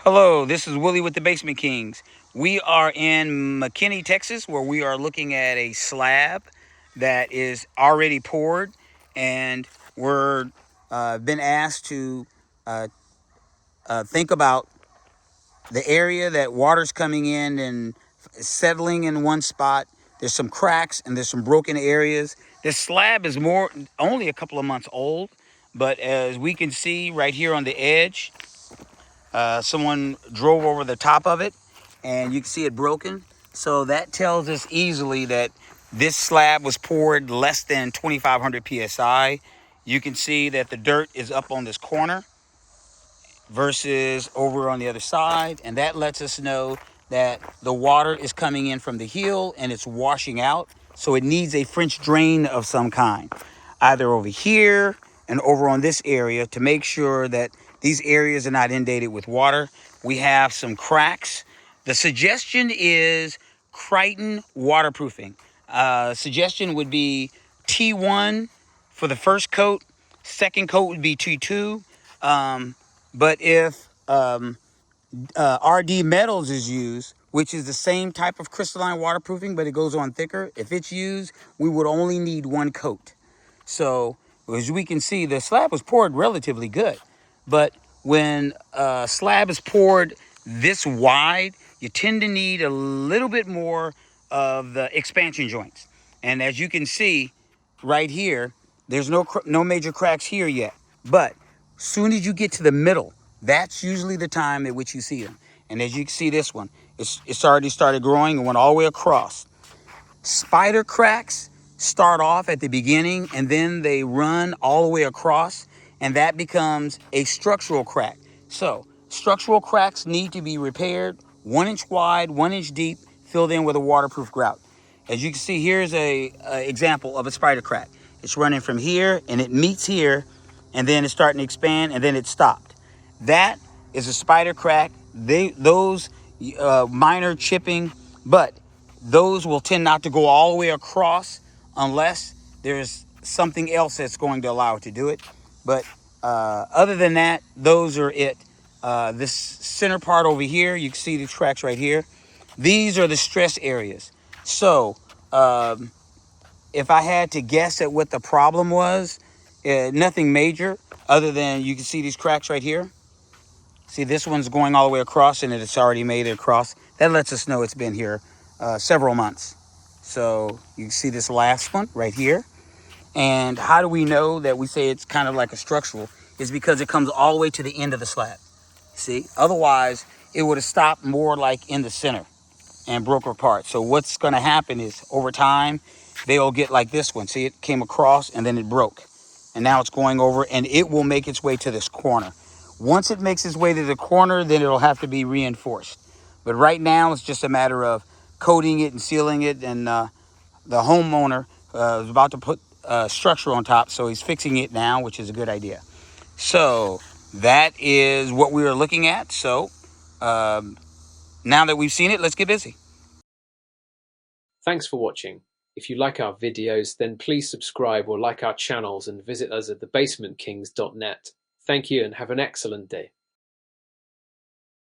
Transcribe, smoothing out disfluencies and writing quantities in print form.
Hello, this is Willie with the Basement Kings. We are in McKinney, Texas, where we are looking at a slab that is already poured, and we're been asked to uh, think about the area that water's coming in and settling in one spot. There's some cracks and there's some broken areas. This slab is only a couple of months old, but as we can see right here on the edge, someone drove over the top of it and you can see it broken. So that tells us easily that this slab was poured less than 2,500 psi. You can see that the dirt is up on this corner versus over on the other side, and that lets us know that the water is coming in from the heel and it's washing out. So it needs a French drain of some kind, either over here and over on this area, to make sure that these areas are not inundated with water. We have some cracks. The suggestion is Crichton waterproofing. Suggestion would be T1 for the first coat. Second coat would be T2. But if RD Metals is used, which is the same type of crystalline waterproofing, but it goes on thicker, if it's used, we would only need one coat. So as we can see, the slab was poured relatively good. But when a slab is poured this wide, you tend to need a little bit more of the expansion joints. And as you can see right here, there's no major cracks here yet. But soon as you get to the middle, that's usually the time at which you see them. And as you can see this one, it's already started growing and went all the way across. Spider cracks start off at the beginning and then they run all the way across, and that becomes a structural crack. So structural cracks need to be repaired, 1 inch wide, 1 inch deep, filled in with a waterproof grout. As you can see, here's a example of a spider crack. It's running from here and it meets here, and then it's starting to expand, and then it stopped. That is a spider crack. Those minor chipping, but those will tend not to go all the way across unless there's something else that's going to allow it to do it. But other than that, those are it. This center part over here, you can see the cracks right here. These are the stress areas. So if I had to guess at what the problem was, nothing major other than you can see these cracks right here. See, this one's going all the way across and it's already made it across. That lets us know it's been here several months. So you can see this last one right here. And how do we know that we say it's kind of like a structural? Is because it comes all the way to the end of the slab. See, otherwise it would have stopped more like in the center and broke apart. So what's going to happen is over time, they'll get like this one. See, it came across and then it broke. And now it's going over and it will make its way to this corner. Once it makes its way to the corner, then it'll have to be reinforced. But right now, it's just a matter of coating it and sealing it. And the homeowner is about to put structure on top, so he's fixing it now, which is a good idea. So that is what we are looking at. So now that we've seen it, let's get busy. Thanks for watching. If you like our videos, then please subscribe or like our channels and visit us at thebasementkings.net. Thank you and have an excellent day.